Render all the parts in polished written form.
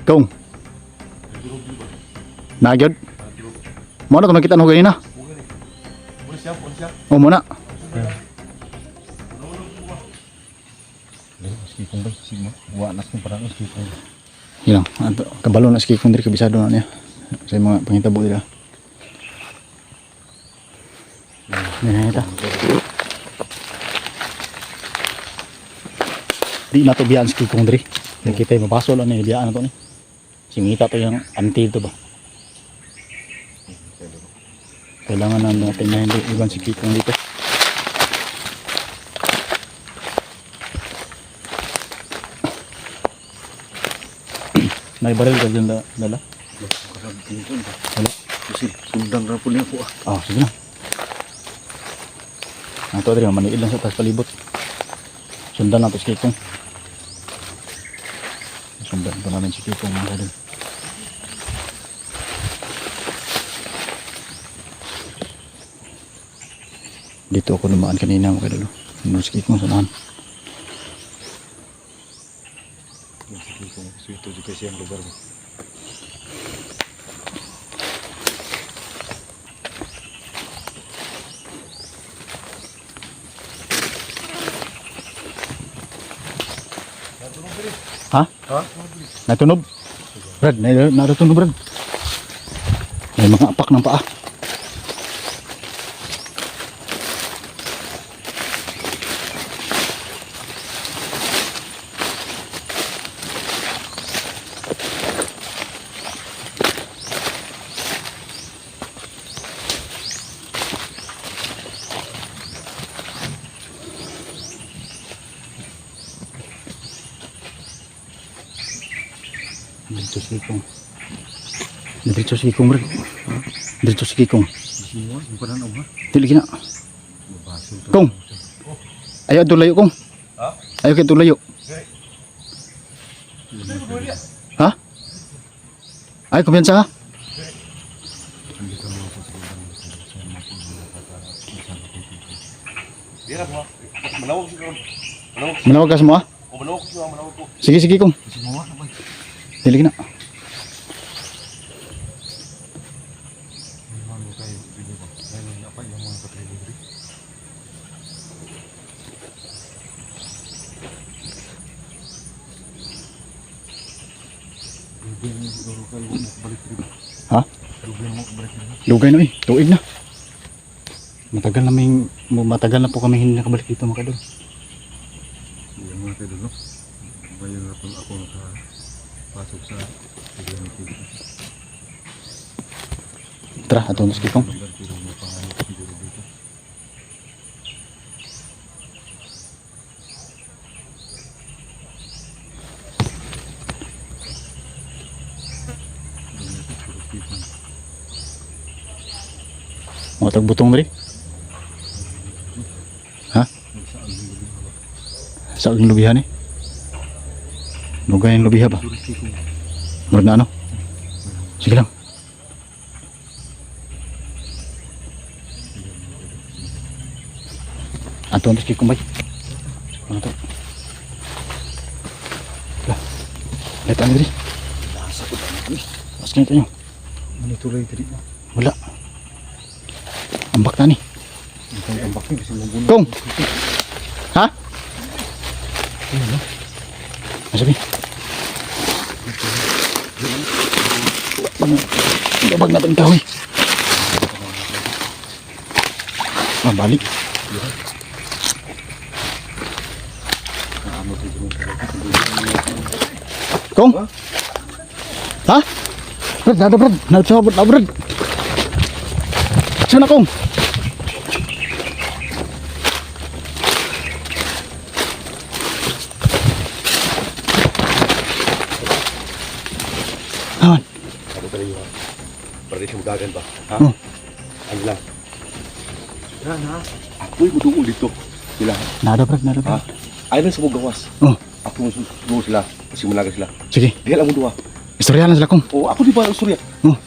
Kung nagyod mo na kung nakita no ganina. Oh muna. Yan, kabalo na ski kung diri kabisado na niya sa mga pangitabo nila. Yan ita. Di na to biyaan ski kung diri. Nakita mo baso lang ni biyaan na to ni. Singita to yung antil to ba. Kailangan na natin na hindi ibang ski kung dito. May baril ka dyan dala? Wala? Kasi sundang na po niya po. Ah, sige na. Ito rin, maniid lang sa taas palibot. Sundan lang ito si Kikong. Sundan ito namin si Kikong mga kadal. Dito ako dumaan kanina mga kadal. Ano si Kikong sanahan. Ito juga siyang lugar mo. Ha? Ha? Natunog? Brad, natunog Brad. May mga apak ng paa. Dito si Kikong. Dito si Kikong Brad. Dito si Kikong. Semua simpanan om ha. Dili gina. Kong. Ayo tu layo Kong. Ha? Ayo kita layo. Ha? Ay kumpiyansa ha? Biar mo. Manawag siguro. Manawag ka semua? O manawag siguro, manawag ko. Sige sige Kong. Semua apa? Dili gina. Ha? Lugay na eh. Tuig na. Matagal na po kami hindi nakabalik dito mga kadol. Yung mga kayo no? Bayan na po ako nakapasok sa Tara, ato mas Kikong. Mga tagbutong na rin. Ha? Sa ang lubihan eh. Lugay ang lubiha ba? Murag na ano? Sige lang. Ato ang Kikong bay. Ano to? Lah. Letan diri. Askin ito nyo. Manituloy tadi. Wala. Ambak na ni. Ambak ni bisa membunuh. Kong. Ha? Masabi. Babag natin kahoy. Balik. Kong. Ha? Brad, nada Brad. Nagsahabot na Brad. Sana Kong. Awan. Ano ka rin Pwede sumudagan ba? Ha? Oh. Ano lang? Na. Ako'y muduol dito. Sila. Nada Brad, nada Ha? Brad. Ayaw lang sa mga gawas. Oh, Ako mo sila. Kasi malaga sila. sige. Dihal ang muduwa. Istorya na sila Kong. O ako di ba ang surya? Oh.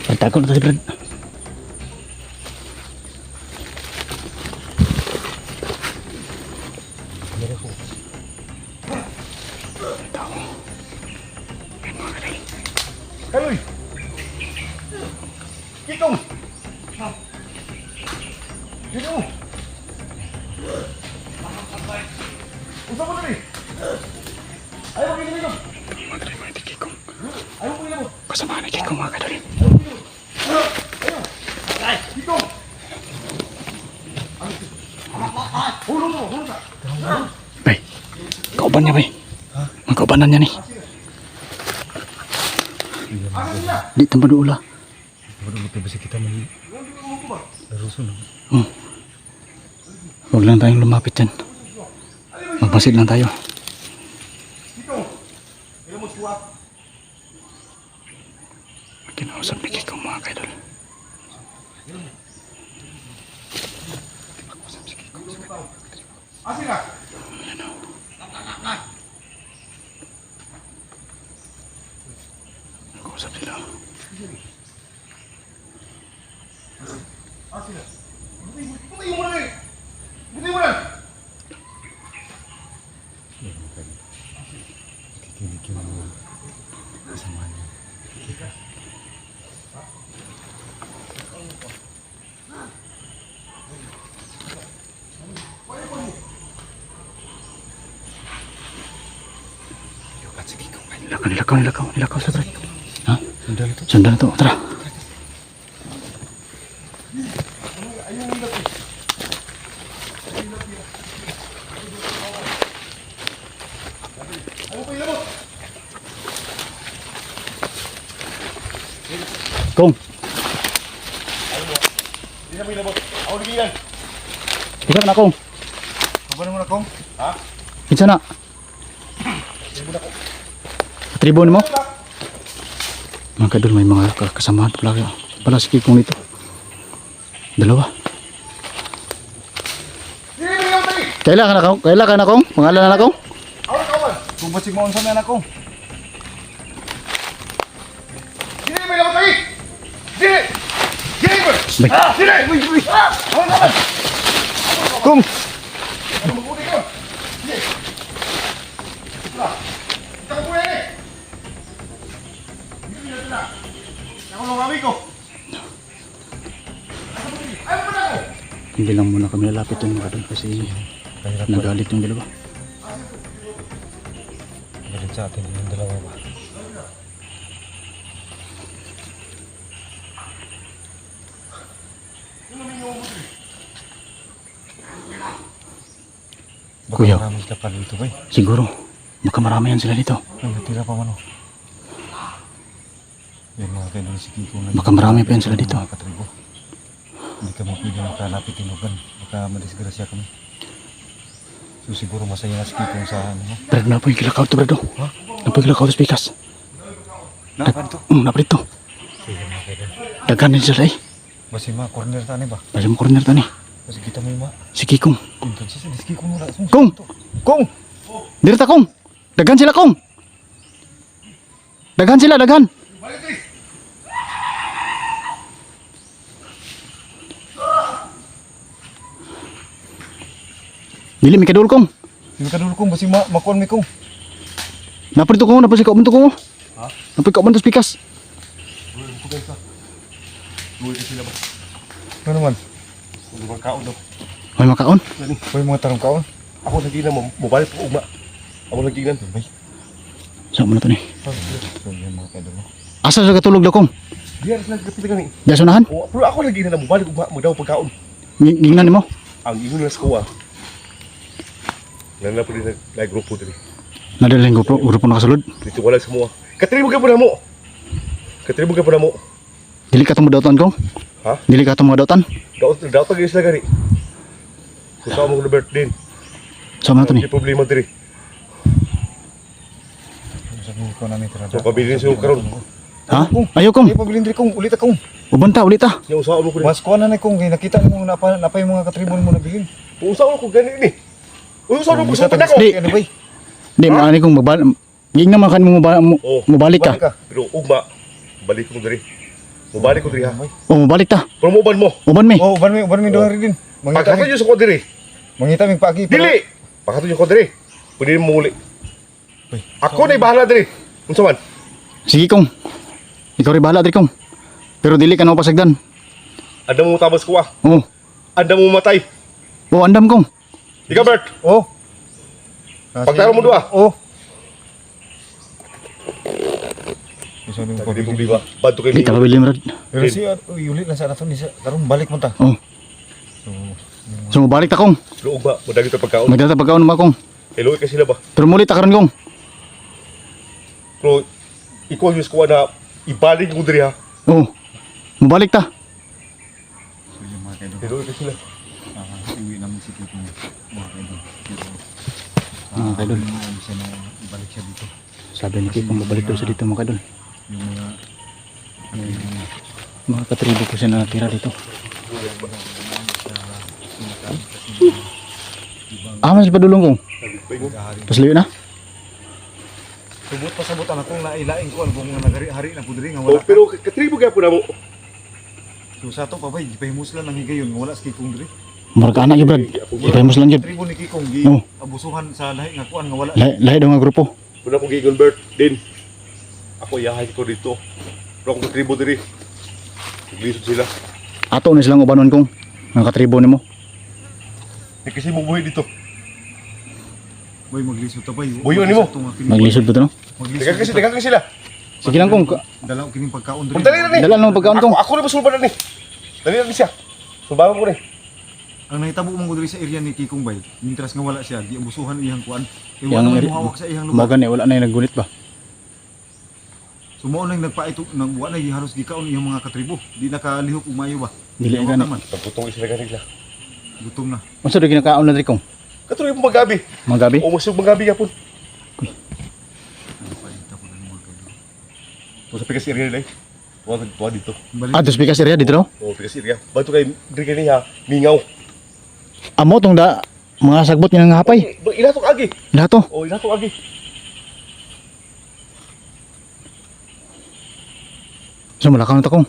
Pagtago na tayo Brad. Kaloy. Kitong. Dito. Usa mo dali. Ayaw mo dito. Madali mo iti Kikong. Ayaw mo dito. Kasama ni Kikong mga kadol. Ayaw. Ay, Kitong. Hulog mo, hulog ka. Bay, kauban niya bay. Magkaubanan niya ni. Di tempat ula. Baru betul bisa kita mandi. Larusun. Huwag lang tayong lumapit dyan. Magpasid lang tayo. Kinausap ni Kikong mga kaidol. Asik lah. Nag-usap sila. Asik lah. Buti mo na. Buti mo na. Kikinig mo. Kasama niya. Nilakaw sa trek. Ha? Sandal itu. Sandal na to, tara. Kong, Hindi na mo inabot. Ako nagiyan. ikaw na Kong. Kabanan mo na kong. Ha? Kinsa na? Tribon mo? Mga kadol, may mga kasamahan pala si Kikong dito. Dalawa. Hindi na mo tayo. Kailan ka na Kong? Pangalan na Kong? Ako na kawan. Kung basig mo sa mga anak ko. Hindi na mo tayo. Hindi. Hindi mo. Bay, Hindi. Ako na kawan. Kong! Ano mabuti ko? Hindi. Ito ko yan eh. Hindi na sila. Ako ng mami ko. Ayaw mo na ako. Hindi lang muna kami lalapit yung mga kadol kasi nagalit yung dalawa. Galit sa atin yung dalawa ba? Kuya. Marami sila pa dito ba? Siguro, makamarami yan sila dito. Ay, natira pa man o. Yan mga kailan si Kiko na. Baka marami pa yan sila dito. Mga katribo. Hindi ka mo pwede makalapit yung lugan. Baka madisgrasya kami. So siguro masaya na si Kiko sa ano mo. Pero na po yung kilakaw to, Brado. Ha? Na po yung kilakaw to, Spikas. Napa dito? Na po dito. Sige mga kailan. Dagan din sila eh. Basi mga corner tani ba? Basi mo corner to ni. Basi kita mo yung mga. Si Kikong. Entonces si Kiko mo na. Kong! Kong! Dirita Kong! Dagan sila Kong! Dagan sila, dagan! Dili, may kadul Kong. Yung kadul kong basi makuan mi kong. Napon ito Kong, napon si Kauban to Kong. Ha? Napon Kauban to Spikas. Duwi ka sila ba? Ano naman? Hindi ba kaon daw? May makaon. May mga tarong kaon. Ako lagi na mobile po ugma. Ako lagi na. Bay. Saan mo na to ni? So yan mga kadol. Asa sa katulog daw Kong? Diyan sila kapit kami. Diya sunahan? O, pero ako lagi na mobile ugma mo daw pagkaon. Gingnan mo? Ang ingon na sa kuwa. Nana po din na grupo diri. Nadaling grupo nakasulod. Dito wala sa mga. Katribo ka po na mo. Katribo ka po na mo. Dili ka itong madautan Kong? Ha? Dili ka itong madautan? Daw tag isla gani. Kusama mo Robert din. Saan mo na to ni? Hindi problema diri. So pabilin siya karon. Ha? Ayaw Kong. Ay pabilin diri kong ulit akong. Ubanta, ulit ah. Yung usawa mo ko. Mas kuha na kung nakita mo napay mga katribon mo na bilin. Usawa ko gani ni. Usawa mo sa tanak ko. Di. Ano ba? Di, maani kong ging naman kan mo mabalik ka. Pero ugma balik ko diri. Mubalik ko diri ha. O, mabalik ta. Pero muban mo. Uban mi. Oh, ban mi doon rin din. Pagkato niyo sa ko diri. Mangita mi pagi. Dili. Pagkato niyo ko diri. Pwede mo muli. Ako na bahala diri. Unsa man? Sige Kong. Ikaw rin bahala diri kong. Pero dili ka na pasagdan. Andam mo tabas ko ah. Oo. Andam mo matay. Oo, andam kong. Ikaw Bert. Oh. Pagtaro mo doa. Oh. Isa ni Pagdi problema. Bantu kay Di mi. ta pabili Brad. Pero si Yulit na sa naton isa. Karon balik mo ta. Oo. So, So mabalik ta kong. Luog ba? Madagi ta pagkaon. Magdala pagkaon naman kong. Hello ka sila ba? Pero muli ta karon kong. Pero ikaw yung ko na ibalik mo diri ha. Oo. Mabalik ta. so yung mga kaidol. Hello ka sila. Iwi namin si Kiko mga kaidol. Pero Mga kaidol. ano siya na ibalik siya dito. Sabi ni Kiko mabalik daw sa dito mga kadol. Yung mga Mga katribo ko siya na natira dito. Mas padulong kong. Pasliyo na. subot pa sabot ang akong nailaing ko kung nagari-hari na pudri nga Oh, wala. pero katribo gyapon na mo. So sa to pa bay gipahimus lang ang higayon nga wala sa Kikong diri. Marga anak yun Brad. Ipahimos lang yun. Tribo ni Kikong gi Oh. abusuhan sa lahi nga kuan nga wala. Lahi daw nga grupo. Kuna ko gigon Bert din. Ako yahay ko dito. Pero ako katribo diri. Lisod sila. Ato na silang ubanon kong. Mga katribo ni mo. Eh, kasi mo buhay dito. Bay maglisod ta bay. Buyo nimo. Maglisod po ito no? Dagan kasi sila. Sige lang kong. Dalaw kining pagkaon diri. Dali na ni. Dala lang pagkaon kong. Ako na masulba na ni. Dali na ni siya. Sulbahan ko ni. Ang nahitabo man ko diri sa area ni Kikong bay. Mintras nga wala siya, giabusuhan iyang kuan. Yang E wala man area- mohawak sa iyang lugar. Magan eh, wala na yung naggunit ba? So mao nang nagpaito nang wa na giharos gikaon iyang mga katribo. Di nakalihok ug maayo ba. Dili Wa gani. naman. Pagputong sila ganila. Gutom na. Unsa do ginakaon na diri kong? Katuloy mo magabi. Mga gabi? O masug magabi yapon. Nagpaita ko ng mga kaidol. O sa pikas area nila. Wag tuwa dito. Balik. Ah, dos pikas area dito no? O pikas area. Bantu kay diri kani ha. Mingaw. Amo tong da mga sagbot nga nga hapay. Ilatok agi. Lahat to. O ilatok agi. So malakaw na ta kong.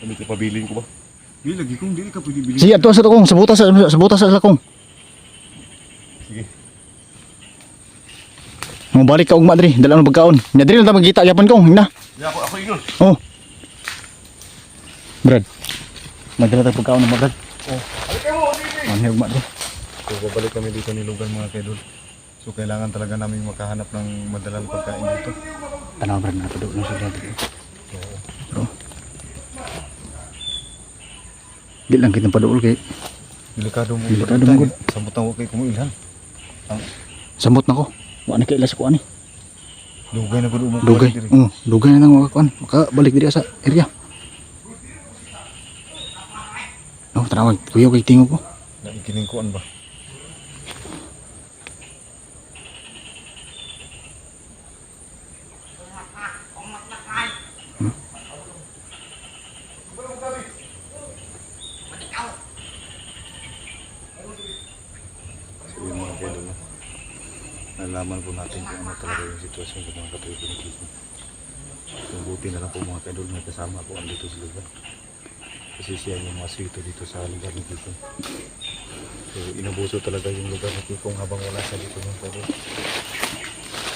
Ano ti pabiling ko ba? Di lagi kung dili ka pwede bilhin. Sige ato sa to kong. Sa butas sa kong. Sige. Mabalik ka ugma diri. Dala ng pagkaon. Nya diri lang ta magkita gyapon kong. Hina. Ya ako ingon. Oh. Brad. Magdala ta pagkaon mo Brad. Ano kayo mo dili? Ano ugma diri? So babalik kami dito ni Lugan mga kaidol. So kailangan talaga namin makahanap ng madalang pagkain dito. Tanaw Brad na padulong sa dito. Bro. Di lang kita paduol kay Delikado mo. Delikado mo, good. Sambutan ko kay kumuilhan. samot na ko. Wa na kay ilas ko ani. Dugay na gud mo. Dugay. Dugay na nang makakuan. Makabalik diri sa area. Oh, tara kuya kay tingog ko. Nakikining kuan ba? So yung mga kaidol no? Nalaman po natin kung ano talaga yung sitwasyon ng mga katribo ni Kiko. So buti na lang po mga kaidol may kasama po andito sa lugar. Kasi siya yung mga sito dito sa lugar ni Kiko. So inabuso talaga yung lugar ni Kiko habang wala siya dito mga kaidol.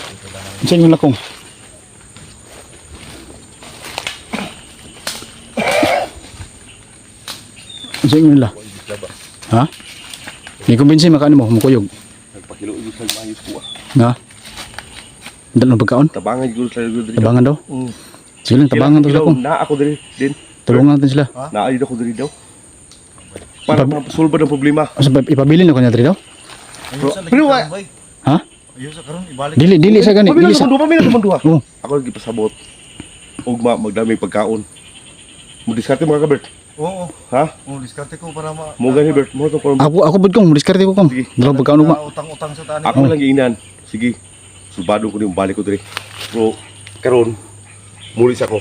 So kailangan Unsa yung lakong? Unsa yung nila? Isla ba? Ha? Ni kumbinsi makano mo mukuyog. Nagpakilo yung sa maayos ko ah. Nga. Dala ng pagkaon? Tabangan yung sa diri. Tabangan daw. Sige lang, tabangan to sila kong. Na ako diri din. Tulungan natin sila. Naayod ako diri daw. Para masulba ng problema. Asa ipabilin ako niya diri daw? Ayun sa Pero lagi wa- Ha? Ayun sa karon ibalik. Dili sa gani, dili sa. Pamina naman duha. Oh, Ako lagi pasabot. Ugma magdaming pagkaon. Mo diskarte mga kabert. Oo. Ha? Oh, diskarte ko para Mo gani bert, mo to for ako bud kong diskarte ko kong. Sige. Dala pagkaon ugma. Utang-utang sa tani. ako lang giinan. Sige. Sulbado ko ni balik ko diri. Pero karon mulis ako.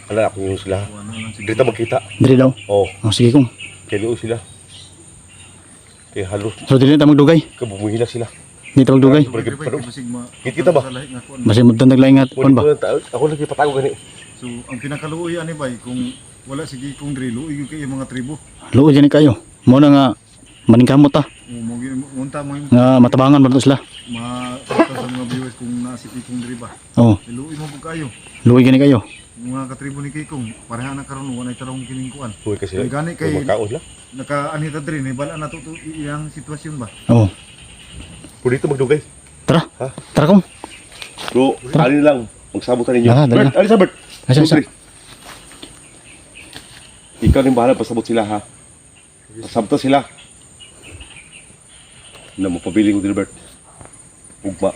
Ala ako yung sila. Dito ta magkita. Diri daw. Oh, Oh, sige kong. kaya sila. Kaya halos So dili ta magdugay. kabumuhila sila. Dili ta magdugay. Kita ba? Basi mo tanda laingat kon ba? Ako lagi patago gani. So ang pinakaluoy ani bay kung wala sige kung diri luoy kay mga tribo. Luoy gani kayo. Mo na nga maningkamot ta. Mo unta mo yung Nga matabangan ba to sila? sa mga viewers kung si Kikong diri ba. Oh, Iluwi mo po kayo. luwi gani kayo. Mga katribo ni Kikong, pareha na karon walay tarong kining kuan. Huwag kasi Kay gani kay magkaon lang. nakaanita diri ni bala na to iyang sitwasyon ba. Oh, Pwede ito magdugay. tara. Ha? Tara kong. Bro, alin lang. Magsabutan ninyo. Ah, dali Bert, alin sa Bert? Asa, asa. Dre. Ikaw rin bahala, pasabot sila ha. Pasabot sila. Na mapabiling ko din, Bert. Ugma.